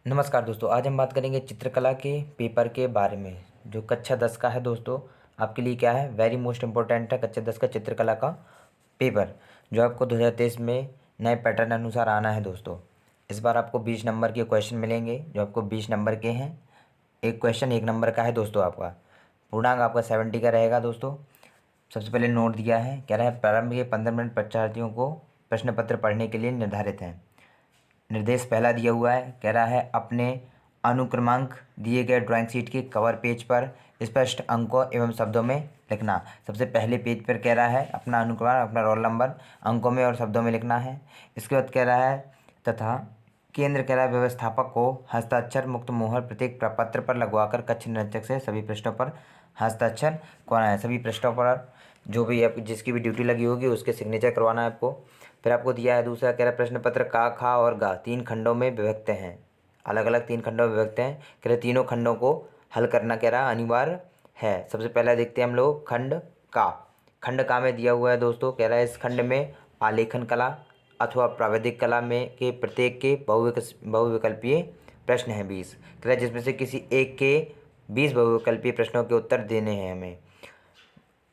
नमस्कार दोस्तों, आज हम बात करेंगे चित्रकला के पेपर के बारे में जो कक्षा 10 का है। दोस्तों आपके लिए क्या है, वेरी मोस्ट इम्पोर्टेंट है कक्षा 10 का चित्रकला का पेपर जो आपको 2023 में नए पैटर्न अनुसार आना है। दोस्तों इस बार आपको 20 नंबर के क्वेश्चन मिलेंगे जो आपको 20 नंबर के हैं। एक क्वेश्चन 1 नंबर का है दोस्तों, आपका पूर्णांक आपका 70 का रहेगा। दोस्तों सबसे पहले नोट दिया है, कह रहा है प्रारंभ के 15 मिनट परीक्षार्थियों को प्रश्न पत्र पढ़ने के लिए निर्धारित हैं। निर्देश पहला दिया हुआ है, कह रहा है अपने अनुक्रमांक दिए गए ड्राइंग शीट के कवर पेज पर स्पष्ट अंकों एवं शब्दों में लिखना। सबसे पहले पेज पर कह रहा है अपना अनुक्रमांक, अपना रोल नंबर अंकों में और शब्दों में लिखना है। इसके बाद कह रहा है तथा केंद्र कह रहा है व्यवस्थापक को हस्ताक्षर मुक्त मोहर प्रत्येक प्रपत्र पर लगवाकर कक्ष निरीक्षक से सभी पृष्ठों पर हस्ताक्षर करवाना है। सभी पृष्ठों पर जो भी आप जिसकी भी ड्यूटी लगी होगी उसके सिग्नेचर करवाना है आपको। फिर आपको दिया है दूसरा, कह रहा है प्रश्न पत्र का, खा और गा 3 खंडों में विभक्त हैं, अलग अलग 3 खंडों में विभक्त हैं। कह रहे तीनों खंडों को हल करना कह रहा अनिवार्य है। सबसे पहला देखते हैं हम लोग खंड का। खंड का में दिया हुआ है दोस्तों, कह रहा है इस खंड में आलेखन कला अथवा प्राविधिक कला में के प्रत्येक के बहुविकल्पीय प्रश्न हैं 20। कह रहा है जिसमें से किसी एक के 20 बहुविकल्पीय प्रश्नों के उत्तर देने हैं हमें।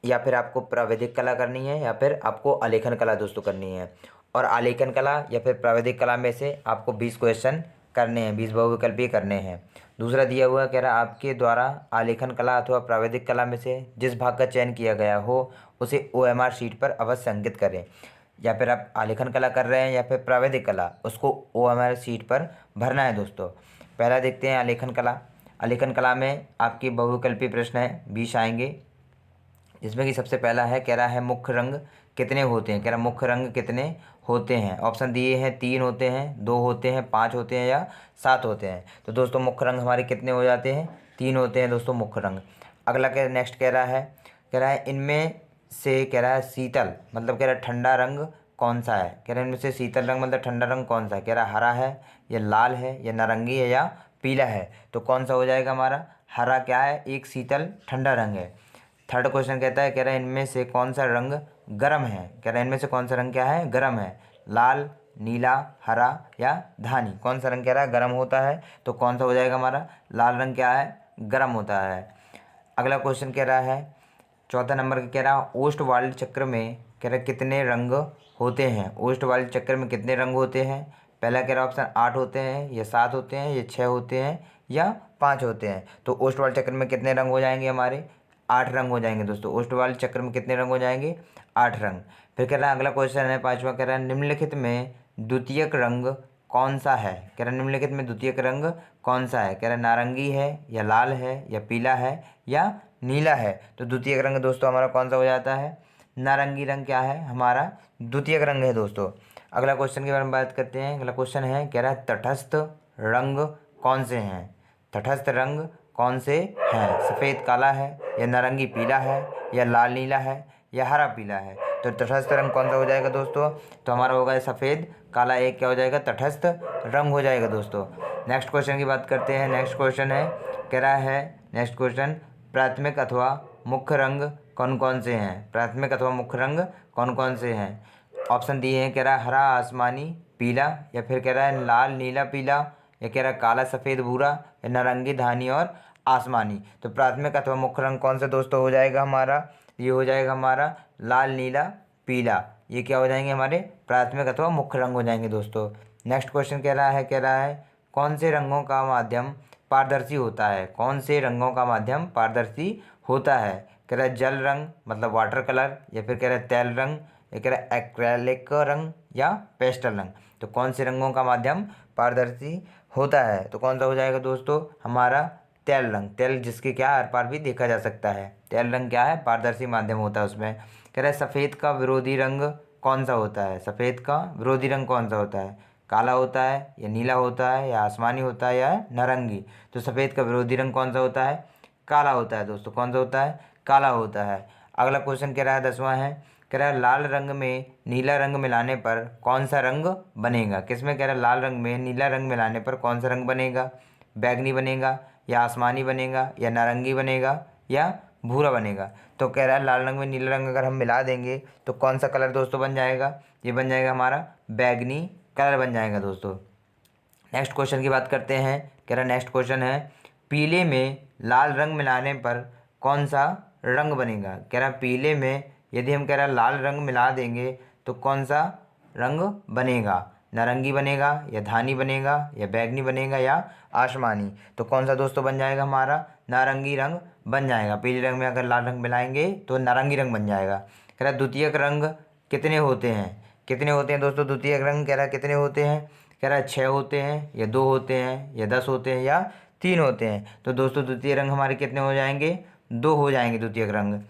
या फिर आपको प्राविधिक कला करनी है या फिर आपको आलेखन कला दोस्तों करनी है। और आलेखन कला या फिर प्राविधिक कला में से आपको 20 क्वेश्चन करने हैं, 20 बहुविकल्पीय करने हैं। दूसरा दिया हुआ कह रहा आपके द्वारा आलेखन कला अथवा प्राविधिक कला में से जिस भाग का चयन किया गया हो उसे OMR शीट पर अवश्य अंकित करें। या फिर आप आलेखन कला कर रहे हैं या फिर प्राविधिक कला, उसको OMR शीट पर भरना है दोस्तों। पहला देखते हैं आलेखन कला। आलेखन कला में आपके बहुविकल्पीय प्रश्न हैं 20 आएंगे, जिसमें कि सबसे पहला है, कह रहा है मुख्य रंग कितने होते हैं। कह रहा है मुख्य रंग कितने होते हैं। ऑप्शन दिए हैं 3 होते हैं, 2 होते हैं, 5 होते हैं या 7 होते हैं। तो दोस्तों मुख्य रंग हमारे कितने हो जाते हैं, 3 होते हैं दोस्तों मुख्य रंग। अगला कह नेक्स्ट कह रहा है इनमें से कह रहा है शीतल मतलब कह रहा है ठंडा रंग कौन सा है। कह रहा है इनमें से शीतल रंग मतलब ठंडा रंग कौन सा है। कह रहा है हरा है या लाल है या नारंगी है या पीला है। तो कौन सा हो जाएगा हमारा, हरा क्या है, एक शीतल ठंडा रंग है। थर्ड क्वेश्चन कहता है, कह रहा है इनमें से कौन सा रंग गर्म है। कह रहा है इनमें से कौन सा रंग क्या है, गर्म है। लाल, नीला, हरा या धानी, कौन सा रंग कह रहा है गर्म होता है। तो कौन सा हो जाएगा हमारा, लाल रंग क्या है, गर्म होता है। अगला क्वेश्चन कह रहा है चौथा नंबर का, कह रहा है ओस्ट वाल्ड चक्र में कह रहा है कितने रंग होते हैं। ओस्ट वाल्ड चक्र में कितने रंग होते हैं। पहला कह रहा है ऑप्शन 8 होते हैं या 7 होते हैं या 6 होते हैं या 5 होते हैं। तो ओस्ट वाल्ड चक्र में कितने रंग हो जाएंगे हमारे, 8 रंग हो जाएंगे दोस्तों। ओस्ट वाल्ड चक्र में कितने रंग हो जाएंगे, 8 रंग। फिर कह रहा है अगला क्वेश्चन है पाँचवा, कह रहा है निम्नलिखित में द्वितीयक रंग कौन सा है। कह रहा है निम्नलिखित में द्वितीयक रंग कौन सा है। कह रहा है नारंगी है या लाल है या पीला है या नीला है। तो द्वितीयक रंग दोस्तों हमारा कौन सा हो जाता है, नारंगी रंग क्या है हमारा, द्वितीयक रंग है दोस्तों। अगला क्वेश्चन के बारे में बात करते हैं। अगला क्वेश्चन है, कह रहा है तटस्थ रंग कौन से हैं। तटस्थ रंग कौन से हैं, सफ़ेद काला है या नारंगी पीला है या लाल नीला है या हरा पीला है। तो तटस्थ रंग कौन सा हो जाएगा दोस्तों, तो हमारा होगा सफ़ेद काला, एक क्या हो जाएगा, तटस्थ रंग हो जाएगा दोस्तों। नेक्स्ट क्वेश्चन की बात करते हैं। नेक्स्ट क्वेश्चन है, कह रहा है नेक्स्ट क्वेश्चन प्राथमिक अथवा मुख्य रंग कौन कौन से हैं। प्राथमिक अथवा मुख्य रंग कौन कौन से हैं। ऑप्शन दिए हैं, कह रहा है हरा आसमानी पीला या फिर कह रहा है लाल नीला पीला या कह रहा है काला सफ़ेद भूरा या नारंगी धानी और आसमानी। तो प्राथमिक अथवा मुख्य रंग कौन सा दोस्तों हो जाएगा हमारा, ये हो जाएगा हमारा लाल नीला पीला। ये क्या हो जाएंगे हमारे प्राथमिक अथवा मुख्य रंग हो जाएंगे दोस्तों। नेक्स्ट क्वेश्चन कह रहा है कौन से रंगों का माध्यम पारदर्शी होता है। कौन से रंगों का माध्यम पारदर्शी होता है। कह रहा है जल रंग मतलब वाटर कलर या फिर कह रहा है तेल रंग या कह रहा है एक्रेलिक रंग या पेस्टल रंग। तो कौन से रंगों का माध्यम पारदर्शी होता है, तो कौन सा हो जाएगा दोस्तों हमारा तेल रंग। तेल जिसके क्या आर पार भी देखा जा सकता है, तेल रंग क्या है, पारदर्शी माध्यम होता है उसमें। कह रहा है सफ़ेद का विरोधी रंग कौन सा होता है। सफ़ेद का विरोधी रंग कौन सा होता है, काला होता है या नीला होता है या आसमानी होता है या नारंगी। तो सफ़ेद का विरोधी रंग कौन सा होता है, काला होता है दोस्तों। कौन सा होता है, काला होता है। अगला क्वेश्चन कह रहा है 10वां है, कह रहा है लाल रंग में नीला रंग मिलाने पर कौन सा रंग बनेगा। किसमें, कह रहा है लाल रंग में नीला रंग मिलाने पर कौन सा रंग बनेगा, बैगनी बनेगा या आसमानी बनेगा या नारंगी बनेगा या भूरा बनेगा। तो कह रहा है लाल रंग में नीला रंग अगर हम मिला देंगे तो कौन सा कलर दोस्तों बन जाएगा, ये बन जाएगा हमारा बैगनी कलर बन जाएगा दोस्तों। नेक्स्ट क्वेश्चन की बात करते हैं। कह रहा नेक्स्ट क्वेश्चन है, पीले में लाल रंग मिलाने पर कौन सा रंग बनेगा। कह रहा पीले में यदि हम कह रहा लाल रंग मिला देंगे तो कौन सा रंग बनेगा। नारंगी बनेगा या धानी बनेगा या बैगनी बनेगा या आसमानी। तो कौन सा दोस्तों बन जाएगा हमारा, नारंगी रंग बन जाएगा। पीले रंग में अगर लाल रंग मिलाएंगे तो नारंगी रंग बन जाएगा। कह रहा द्वितीयक रंग कितने होते हैं, कितने होते हैं दोस्तों द्वितीयक रंग। कह रहा कितने होते हैं, कह रहा 6 होते हैं या 2 होते हैं या 10 होते हैं या 3 होते हैं। तो दोस्तों द्वितीय रंग हमारे कितने हो जाएंगे, 2 हो जाएंगे द्वितीयक रंग।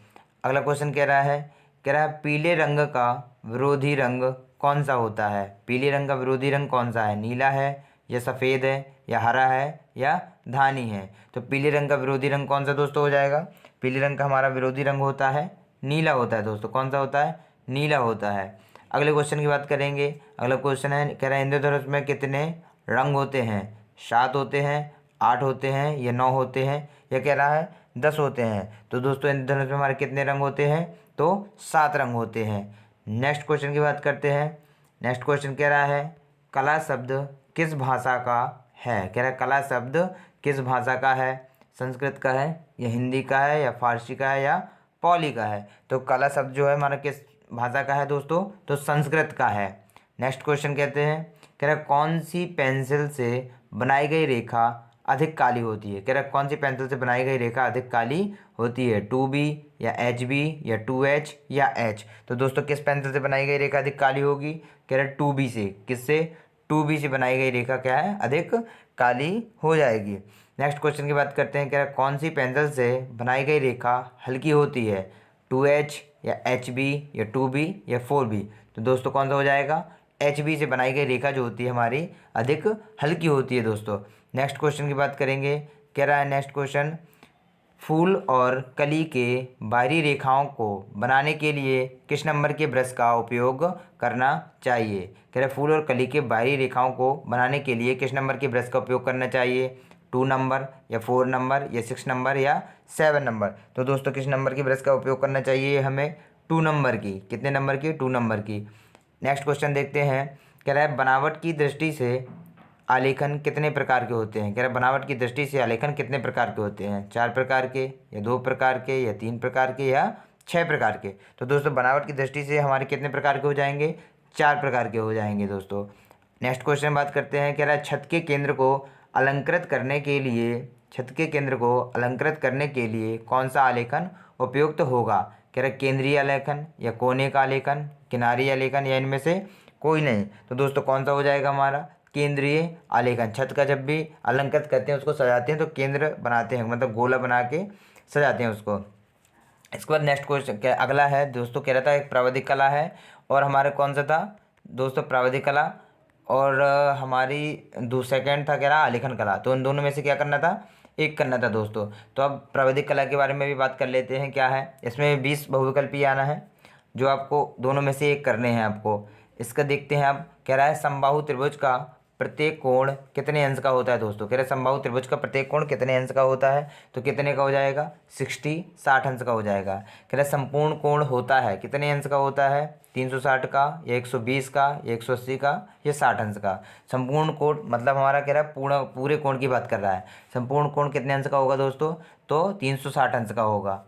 अगला क्वेश्चन कह रहा है, कह रहा है पीले रंग का विरोधी रंग कौन सा होता है। पीले रंग का विरोधी रंग कौन सा है, नीला है या सफ़ेद है या हरा है या धानी है। तो पीले रंग का विरोधी रंग कौन सा दोस्तों हो जाएगा। पीले रंग का हमारा विरोधी रंग होता है नीला होता है दोस्तों। कौन सा होता है, नीला होता है। अगले क्वेश्चन की बात करेंगे। अगला क्वेश्चन है, कह रहा है इंद्रधनुष में कितने रंग होते हैं। 7 होते हैं, 8 होते हैं या 9 होते हैं या कह रहा है 10 होते हैं। तो दोस्तों इंद्रधनुष में हमारे कितने रंग होते हैं, तो 7 रंग होते हैं। नेक्स्ट क्वेश्चन की बात करते हैं। नेक्स्ट क्वेश्चन कह रहा है कला शब्द किस भाषा का है। कह रहा है कला शब्द किस भाषा का है, संस्कृत का है या हिंदी का है या फारसी का है या पाली का है। तो कला शब्द जो है हमारा किस भाषा का है दोस्तों, तो संस्कृत का है। नेक्स्ट क्वेश्चन कहते हैं, कह रहा कौन सी पेंसिल से बनाई गई रेखा अधिक काली होती है। कह रहा कौन सी पेंसिल से बनाई गई रेखा अधिक काली होती है, 2B या HB या 2H या H। तो दोस्तों किस पेंसिल से बनाई गई रेखा अधिक काली होगी, कह रहा 2B से। किससे, 2B से बनाई गई रेखा क्या है, अधिक काली हो जाएगी। नेक्स्ट क्वेश्चन की बात करते हैं। कह रहा कौन सी पेंसिल से बनाई गई रेखा हल्की होती है, 2H या HB या 2B या 4B। तो दोस्तों कौन सा हो जाएगा, HB से बनाई गई रेखा जो होती है हमारी अधिक हल्की होती है दोस्तों। नेक्स्ट क्वेश्चन की बात करेंगे। कह रहा है नेक्स्ट क्वेश्चन, फूल और कली के बाहरी रेखाओं को बनाने के लिए किस नंबर के ब्रश का उपयोग करना चाहिए। कह रहा है फूल और कली के बाहरी रेखाओं को बनाने के लिए किस नंबर के ब्रश का उपयोग करना चाहिए, 2 नंबर या 4 नंबर या 6 नंबर या 7 नंबर। तो दोस्तों किस नंबर की ब्रश का उपयोग करना चाहिए हमें, 2 नंबर की। कितने नंबर की, 2 नंबर की। नेक्स्ट क्वेश्चन देखते हैं। कह रहा है बनावट की दृष्टि से आलेखन कितने प्रकार के होते हैं। कह रहा है बनावट की दृष्टि से आलेखन कितने प्रकार के होते हैं, 4 प्रकार के या 2 प्रकार के या 3 प्रकार के या 6 प्रकार के। तो दोस्तों बनावट की दृष्टि से हमारे कितने प्रकार के हो जाएंगे, 4 प्रकार के हो जाएंगे दोस्तों। नेक्स्ट क्वेश्चन बात करते हैं। कह रहा है छत के केंद्र को अलंकृत करने के लिए, छत के केंद्र को अलंकृत करने के लिए कौन सा आलेखन उपयुक्त होगा। कह रहा है केंद्रीय आलेखन या कोने का आलेखन, किनारी आलेखन या इनमें से कोई नहीं। तो दोस्तों कौन सा हो जाएगा हमारा, केंद्रीय आलेखन। छत का जब भी अलंकृत करते हैं, उसको सजाते हैं तो केंद्र बनाते हैं, मतलब गोला बना के सजाते हैं उसको। इसके बाद नेक्स्ट क्वेश्चन अगला है दोस्तों, कह रहा था एक प्रावधिक कला है और हमारा कौन सा था दोस्तों, प्रावधिक कला। और हमारी सेकंड था कह रहा आलेखन कला। तो उन दोनों में से क्या करना था, एक करना था दोस्तों। तो अब प्रावधिक कला के बारे में भी बात कर लेते हैं। क्या है इसमें 20 बहुविकल्पीय आना है, जो आपको दोनों में से एक करने हैं आपको। इसका देखते हैं अब। कह रहा है समबाहु त्रिभुज का प्रत्येक कोण कितने अंश का होता है दोस्तों। कह रहे समबाहु त्रिभुज का प्रत्येक कोण कितने अंश का होता है, तो कितने का हो जाएगा, 60 अंश का हो जाएगा। कह रहे संपूर्ण कोण होता है कितने अंश का होता है, 360 का या 120 का या 180 का या 60 अंश का। संपूर्ण कोण मतलब हमारा कह रहा है पूरे कोण की बात कर रहा है। संपूर्ण कोण कितने अंश का होगा दोस्तों, तो 360 अंश का होगा।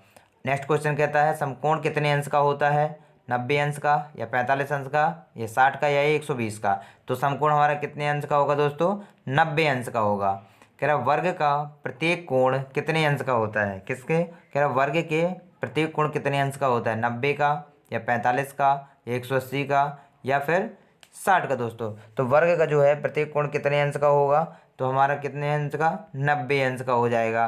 नेक्स्ट क्वेश्चन कहता है समकोण कितने अंश का होता है, 90 अंश का या 45 अंश का या 60 का या 120 का। तो समकोण हमारा कितने अंश का होगा दोस्तों, 90 अंश का होगा। कह रहा वर्ग का प्रत्येक कोण कितने अंश का होता है, किसके, कह रहा वर्ग के प्रत्येक कोण कितने अंश का होता है, 90 का या 45 का या 180 का या फिर 60 का दोस्तों। तो वर्ग का जो है प्रत्येक कोण कितने अंश का होगा, तो हमारा कितने अंश का, 90 अंश का हो जाएगा।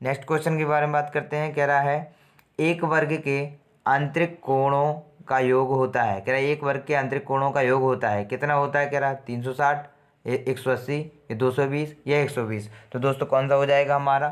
नेक्स्ट क्वेश्चन के बारे में बात करते हैं। कह रहा है एक वर्ग के आंतरिक कोणों का योग होता है। कह रहा है एक वर्ग के आंतरिक कोणों का योग होता है, कितना होता है, कह रहा है 360, 180 या 220 या 120। तो दोस्तों कौन सा हो जाएगा हमारा,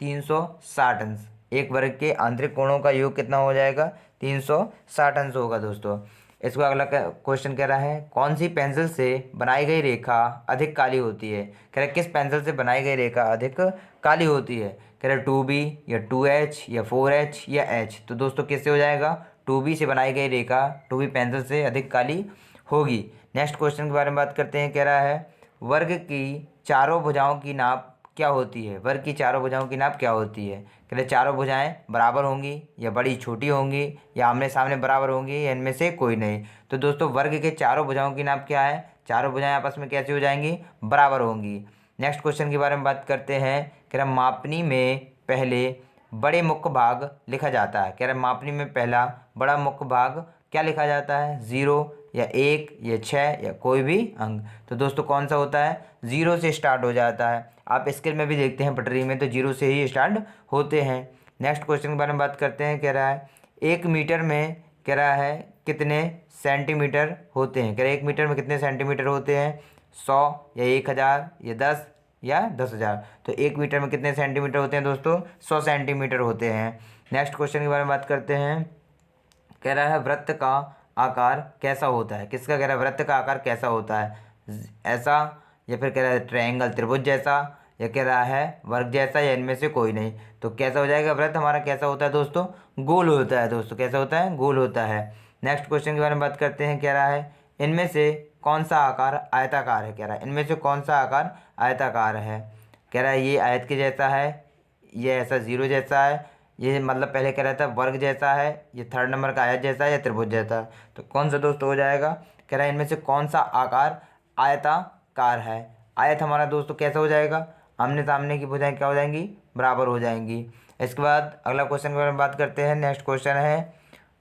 360 अंश। एक वर्ग के आंतरिक कोणों का योग कितना हो जाएगा, 360 अंश होगा दोस्तों। इसको अगला क्वेश्चन कह रहा है कौन सी पेंसिल से बनाई गई रेखा अधिक काली होती है। कह रहा है किस पेंसिल से बनाई गई रेखा अधिक काली होती है। कह रहा है 2B या 2H या 4H या H। तो दोस्तों किससे हो जाएगा, 2B से बनाई गई रेखा 2B पेंसिल से अधिक काली होगी। नेक्स्ट क्वेश्चन के बारे में बात करते हैं। कह रहा है वर्ग की चारों भुजाओं की नाप क्या होती है? वर्ग की चारों भुजाओं की नाप क्या होती है? कह रहे चारों भुजाएं बराबर होंगी या बड़ी छोटी होंगी या आमने सामने बराबर होंगी या इनमें से कोई नहीं। तो दोस्तों वर्ग के चारों भुजाओं की नाप क्या है? चारों भुजाएं आपस में कैसी हो जाएंगी? बराबर होंगी। नेक्स्ट क्वेश्चन के बारे में बात करते हैं। कह रहा मापनी में पहले बड़े मुख्य भाग लिखा जाता है। कह रहा मापनी में पहला बड़ा मुख्य भाग क्या लिखा जाता है? 0 या 1 या 6 या कोई भी अंक। तो दोस्तों कौन सा होता है? 0 से स्टार्ट हो जाता है। आप स्केल में भी देखते हैं पटरी में तो 0 से ही स्टार्ट होते हैं। नेक्स्ट क्वेश्चन के बारे में बात करते हैं। कह रहा है 1 मीटर में कह रहा है कितने सेंटीमीटर होते हैं? कह रहा है 1 मीटर में कितने सेंटीमीटर होते हैं? 100 या 1000 या 10 या 10,000। तो 1 मीटर में कितने सेंटीमीटर होते हैं दोस्तों? 100 सेंटीमीटर होते हैं। नेक्स्ट क्वेश्चन के बारे में बात करते हैं। कह रहा है वृत्त का आकार कैसा होता है? किसका? कह रहा है वृत्त का आकार कैसा होता है? ऐसा या फिर कह रहा है ट्रायंगल त्रिभुज जैसा या कह रहा है वर्ग जैसा या इनमें से कोई नहीं। तो कैसा हो जाएगा? वृत्त हमारा कैसा होता है दोस्तों? गोल होता है दोस्तों। कैसा होता है? गोल होता है। नेक्स्ट क्वेश्चन के बारे में बात करते हैं। कह रहा है इनमें से कौन सा आकार आयताकार है? कह रहा है इनमें से कौन सा आकार आयताकार है? कह रहा है ये आयत के जैसा है, ये ऐसा 0 जैसा है, ये मतलब पहले कह रहा था वर्ग जैसा है, ये 3rd नंबर का आयत जैसा है या त्रिभुज जैसा है। तो कौन सा दोस्तों हो जाएगा? कह रहा है इनमें से कौन सा आकार आयताकार है? आयत हमारा दोस्तों कैसा हो जाएगा? आमने सामने की भुजाएं क्या हो जाएंगी? बराबर हो जाएंगी। इसके बाद अगला क्वेश्चन के बारे में बात करते हैं। नेक्स्ट क्वेश्चन है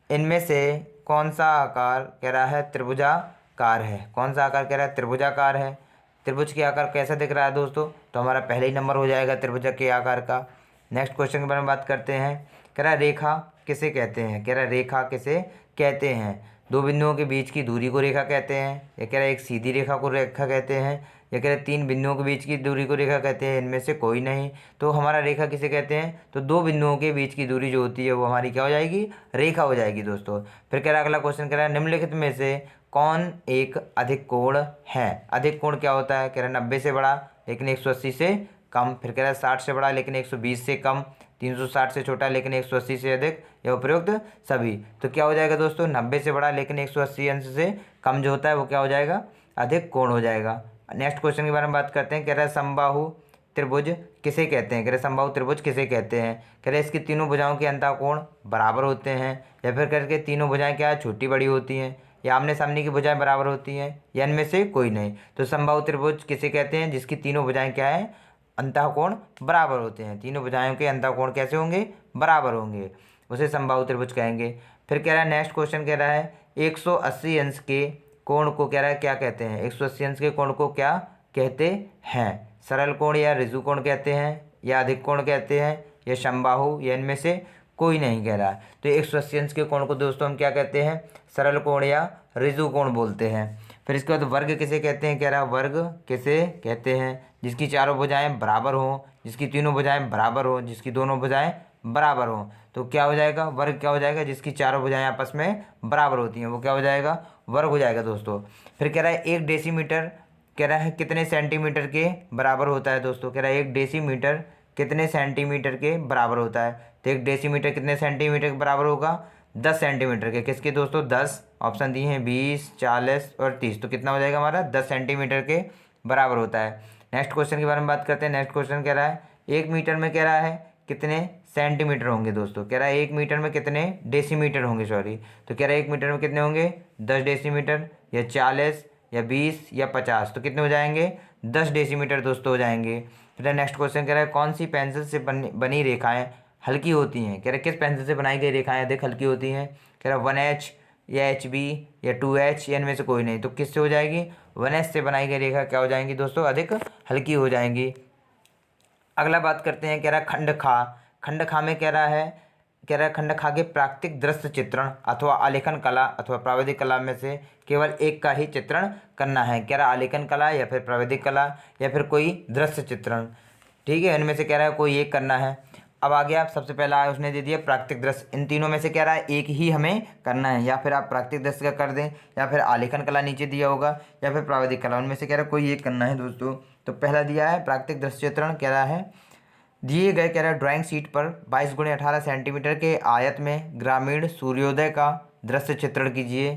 इनमें से कौन सा आकार कह रहा है त्रिभुजाकार है? कौन सा आकार कह रहा है? त्रिभुजाकार है। त्रिभुज के आकार कैसा दिख रहा है दोस्तों? तो हमारा पहले ही नंबर हो जाएगा त्रिभुज के आकार का। नेक्स्ट क्वेश्चन के बारे में बात करते हैं। कह रहा है रेखा किसे कहते हैं? कह रहा है रेखा किसे कहते हैं? दो बिंदुओं के बीच की दूरी को रेखा कहते हैं या कह रहा है एक सीधी रेखा को रेखा कहते हैं या कह रहा है 3 बिंदुओं के बीच की दूरी को रेखा कहते हैं, इनमें से कोई नहीं। तो हमारा रेखा किसे कहते हैं? तो 2 बिंदुओं के बीच की दूरी जो होती है वो हमारी क्या हो जाएगी? रेखा हो जाएगी दोस्तों। फिर कह रहा है अगला क्वेश्चन कह रहा है निम्नलिखित में से कौन एक अधिक कोण है? अधिक कोण क्या होता है? कह रहा है 90 से बड़ा लेकिन 180 से कम। फिर कह रहा है 60 से बड़ा लेकिन 120 से कम, 360 से छोटा लेकिन 180 से अधिक या उपरोक्त सभी। तो क्या हो जाएगा दोस्तों? 90 से बड़ा लेकिन 180 अंश से कम जो होता है वो क्या हो जाएगा? अधिक कोण हो जाएगा। नेक्स्ट क्वेश्चन के बारे में बात करते हैं। कह रहा है समबाहु त्रिभुज किसे कहते हैं? कह रहे समबाहु त्रिभुज किसे कहते हैं? कह रहे इसकी तीनों भुजाओं के अंतःकोण बराबर होते हैं या फिर करके तीनों भुजाएं क्या छोटी बड़ी होती हैं या आमने सामने की भुजाएं बराबर होती हैं या इनमें से कोई नहीं। तो समबाहु त्रिभुज किसे कहते हैं? जिसकी तीनों भुजाएं क्या है? अंतःकोण बराबर होते हैं। तीनों भुजाओं के अंतःकोण कैसे होंगे? बराबर होंगे, उसे समबाहु त्रिभुज कहेंगे। फिर कह रहा है नेक्स्ट क्वेश्चन कह रहा है 180 अंश के कोण को कह रहा है क्या कहते हैं? 180 अंश के कोण को क्या कहते हैं? सरल कोण या ऋजु कोण कहते हैं या अधिक कोण कहते हैं या समबाहु या इनमें से कोई नहीं कह रहा है। तो 180 अंश के कोण को दोस्तों हम क्या कहते हैं? सरल कोण या ऋजु कोण बोलते हैं। फिर इसके बाद वर्ग किसे कहते हैं? कह रहा है वर्ग किसे कहते हैं? जिसकी चारों भुजाएं बराबर हों, जिसकी तीनों भुजाएं बराबर हों, जिसकी दोनों भुजाएं बराबर हों। तो क्या हो जाएगा? वर्ग क्या हो जाएगा? जिसकी चारों भुजाएं आपस में बराबर होती हैं वो क्या हो जाएगा? वर्ग हो जाएगा दोस्तों। फिर कह रहा है 1 डेसीमीटर कह रहा है कितने सेंटीमीटर के बराबर होता है दोस्तों? कह रहा है 1 डेसीमीटर कितने सेंटीमीटर के बराबर होता है? तो 1 डेसीमीटर कितने सेंटीमीटर के बराबर होगा? 10 सेंटीमीटर के। किसके दोस्तों? 10 ऑप्शन दिए हैं 20, 40 और 30। तो कितना हो जाएगा हमारा? 10 सेंटीमीटर के बराबर होता है। नेक्स्ट क्वेश्चन के बारे में बात करते हैं। नेक्स्ट क्वेश्चन कह रहा है 1 मीटर में कह रहा है कितने सेंटीमीटर होंगे दोस्तों? कह रहा है 1 मीटर में कितने डेसीमीटर होंगे, सॉरी। तो कह रहा है 1 मीटर में कितने होंगे? 10 डेसीमीटर या 40 या 20 या 50। तो कितने हो जाएंगे? 10 डेसीमीटर दोस्तों हो जाएंगे। फिर नेक्स्ट क्वेश्चन कह रहा है कौन सी पेंसिल से बनी रेखाएं हल्की होती हैं? कह रहा है किस पेंसिल से बनाई गई रेखाएं अधिक हल्की होती हैं? कह रहा है 1H या HB या 2H या इनमें से कोई नहीं। तो किससे हो जाएगी? 1H से बनाई गई रेखा क्या हो जाएंगी दोस्तों? अधिक हल्की हो जाएंगी। अगला बात करते हैं। कह रहा है खंडखा। खंडखा में कह रहा है खंडखा के प्राकृतिक दृश्य चित्रण अथवा आलेखन कला अथवा प्राविधिक कला में से केवल एक का ही चित्रण करना है। कह रहा है आलेखन कला या फिर प्राविधिक कला या फिर कोई दृश्य चित्रण, ठीक है, इनमें से कह रहा है कोई एक करना है। अब आ गया सबसे पहला उसने दे दिया प्राकृतिक दृश्य। इन तीनों में से कह रहा है एक ही हमें करना है, या फिर आप प्राकृतिक दृश्य का कर दें या फिर आलेखन कला नीचे दिया होगा या फिर प्राविधिक कला, उनमें से कह रहा है कोई एक करना है दोस्तों। तो पहला दिया है प्राकृतिक दृश्य चित्रण। कह रहा है दिए गए कह रहा है ड्राइंग शीट पर 22 × 18 सेंटीमीटर के आयत में ग्रामीण सूर्योदय का दृश्य चित्रण कीजिए।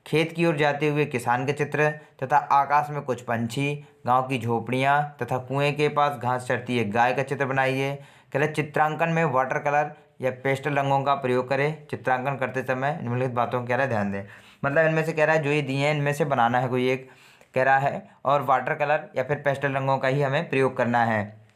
खेत की ओर जाते हुए किसान के चित्र तथा आकाश में कुछ पंछी, गांव की झोपड़ियां तथा कुएं के पास घास चरती एक गाय का चित्र बनाइए। कह रहे चित्रांकन में वाटर कलर या पेस्टल रंगों का प्रयोग करें। चित्रांकन करते समय निम्नलिखित बातों को कह रहा है ध्यान दें। मतलब इनमें से कह रहा है जो ये दिए हैं इनमें से बनाना है कोई एक कह रहा है, और वाटर कलर या फिर पेस्टल रंगों का ही हमें प्रयोग करना है।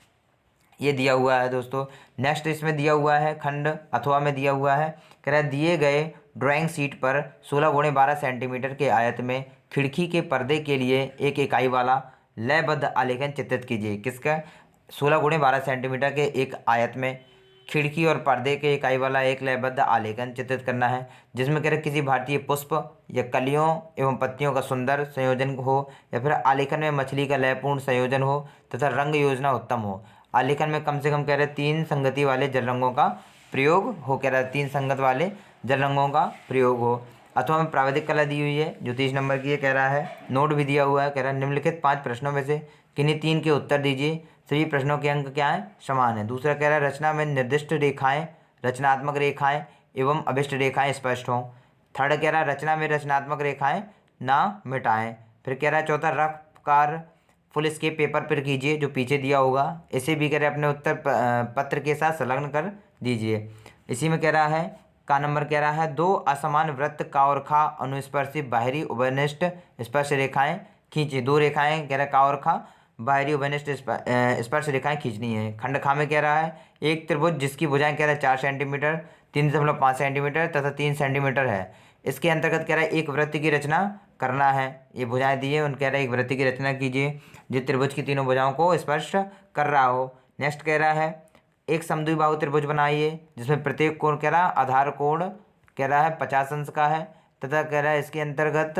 ये दिया हुआ है दोस्तों। नेक्स्ट इसमें दिया हुआ है खंड अथवा में दिया हुआ है, कह रहा है दिए गए ड्राइंग शीट पर 16x12 सेंटीमीटर के आयत में खिड़की के पर्दे के लिए एक इकाई वाला लयबद्ध आलेखन चित्रित कीजिए। किसका? 16x12 सेंटीमीटर के एक आयत में खिड़की और पर्दे के इकाई वाला एक लयबद्ध आलेखन चित्रित करना है, जिसमें कह रहे किसी भारतीय पुष्प या कलियों एवं पत्तियों का सुंदर संयोजन हो या फिर आलेखन में मछली का लयपूर्ण संयोजन हो तथा रंग योजना उत्तम हो। आलेखन में कम से कम कह रहे 3 संगति वाले जल रंगों का प्रयोग हो। कह रहा है 3 संगत वाले जल रंगों का प्रयोग हो। अथवा में प्राविधिक कला दी हुई है जो 30 नंबर की है। कह रहा है नोट भी दिया हुआ है। कह रहा है निम्नलिखित 5 प्रश्नों में से किन्हीं 3 के उत्तर दीजिए। सभी प्रश्नों के अंक क्या है? समान है। दूसरा कह रहा है रचना में निर्दिष्ट रेखाएं, रचनात्मक रेखाएं एवं अभिष्ट रेखाएं स्पष्ट हों। थर्ड कह रहा है रचना में रचनात्मक रेखाएं ना मिटाएं। फिर कह रहा है चौथा रफकार फुल स्केप पेपर पर कीजिए जो पीछे दिया होगा। इसे भी कह रहे अपने उत्तर पत्र के साथ संलग्न कर दीजिए। इसी में कह रहा है का नंबर कह रहा है 2 असमान वृत्त का और खा अनुस्पर्शी बाहरी उभयनिष्ठ स्पर्श रेखाएं खींचिए। 2 रेखाएं कह रहा है का और खा बाहरी उभयनिष्ठ स्पर्श रेखाएं खींचनी है। खंड खा में कह रहा है एक त्रिभुज जिसकी भुजाएं कह रहा है 4 सेंटीमीटर, 3.5 सेंटीमीटर तथा 3 सेंटीमीटर है। इसके अंतर्गत कह रहा है एक वृत्त की रचना करना है। ये भुजाएं दी है, उन कह रहा है एक वृत्त की रचना कीजिए जो त्रिभुज की तीनों भुजाओं को स्पर्श कर रहा हो। नेक्स्ट कह रहा है एक समद्विबाहु त्रिभुज बनाइए जिसमें प्रत्येक कोण कह रहा है आधार कोण कह रहा है 50 अंश का है तथा कह रहा है इसके अंतर्गत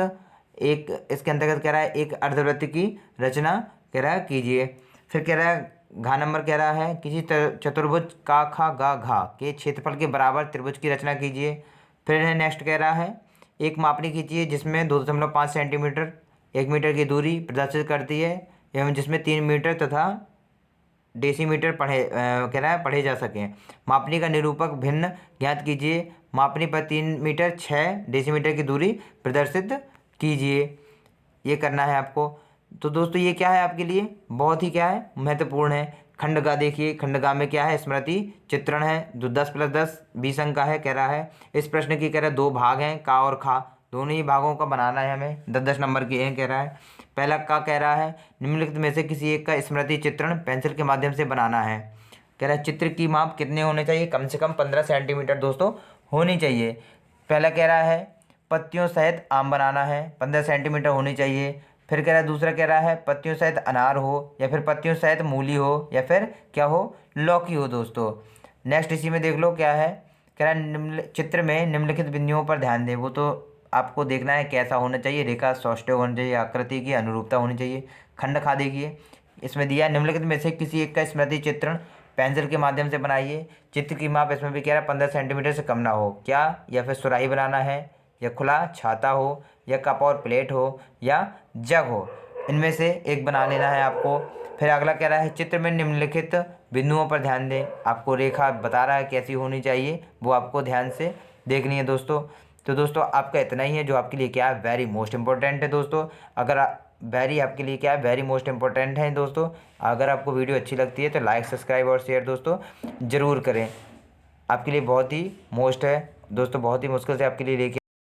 कह रहा है एक अर्धवृत्त की रचना कह रहा है कीजिए। फिर कह रहा है घा नंबर कह रहा है किसी चतुर्भुज का खा गा घा के क्षेत्रफल के बराबर त्रिभुज की रचना कीजिए। फिर नेक्स्ट कह रहा है एक मापनी खींचिए जिसमें 2.5 सेंटीमीटर 1 मीटर की दूरी प्रदर्शित करती है एवं जिसमें 3 मीटर तथा डेसीमीटर कह रहा है पढ़े जा सकें। मापनी का निरूपक भिन्न ज्ञात कीजिए। मापनी पर 3 मीटर 6 डेसीमीटर की दूरी प्रदर्शित कीजिए। ये करना है आपको। तो दोस्तों ये क्या है आपके लिए बहुत ही क्या है महत्वपूर्ण है। खंडगा देखिए, खंडगा में क्या है स्मृति चित्रण है जो 10+10 20 अंक का है। कह रहा है इस प्रश्न की कह रहा है 2 भाग हैं का और खा, दोनों ही भागों का बनाना है हमें। 10-10 नंबर की है। कह रहा है पहला का कह रहा है निम्नलिखित में से किसी एक का स्मृति चित्रण पेंसिल के माध्यम से बनाना है। कह रहा है चित्र की माप कितने होने चाहिए? कम से कम 15 सेंटीमीटर दोस्तों होनी चाहिए। पहला कह रहा है पत्तियों सहित आम बनाना है, 15 सेंटीमीटर होनी चाहिए। फिर कह रहा है दूसरा कह रहा है पत्तियों सहित अनार हो या फिर पत्तियों सहित मूली हो या फिर क्या हो लौकी हो दोस्तों। नेक्स्ट इसी में देख लो क्या है। कह रहा है चित्र में निम्नलिखित बिंदुओं पर ध्यान दें। वो तो आपको देखना है कैसा होना चाहिए, रेखा सौष्ठव होनी चाहिए, आकृति की अनुरूपता होनी चाहिए। खंड खा देखिए इसमें दिया निम्नलिखित में से किसी एक का स्मृति चित्रण पेंसिल के माध्यम से बनाइए। चित्र की माप इसमें भी कह रहा है 15 सेंटीमीटर से कम ना हो। क्या या फिर सुराही बनाना है या खुला छाता हो या कप और प्लेट हो या जग हो, इनमें से एक बना लेना है आपको। फिर अगला कह रहा है चित्र में निम्नलिखित बिंदुओं पर ध्यान दें। आपको रेखा बता रहा है कैसी होनी चाहिए, वो आपको ध्यान से देखनी है दोस्तों। तो दोस्तों आपका इतना ही है जो आपके लिए क्या है वेरी मोस्ट इंपॉर्टेंट है दोस्तों। अगर आपके लिए क्या है वेरी मोस्ट इंपॉर्टेंट है दोस्तों। अगर आपको वीडियो अच्छी लगती है तो लाइक सब्सक्राइब और शेयर दोस्तों ज़रूर करें। आपके लिए बहुत ही मोस्ट है दोस्तों, बहुत ही मुश्किल से आपके लिए लेके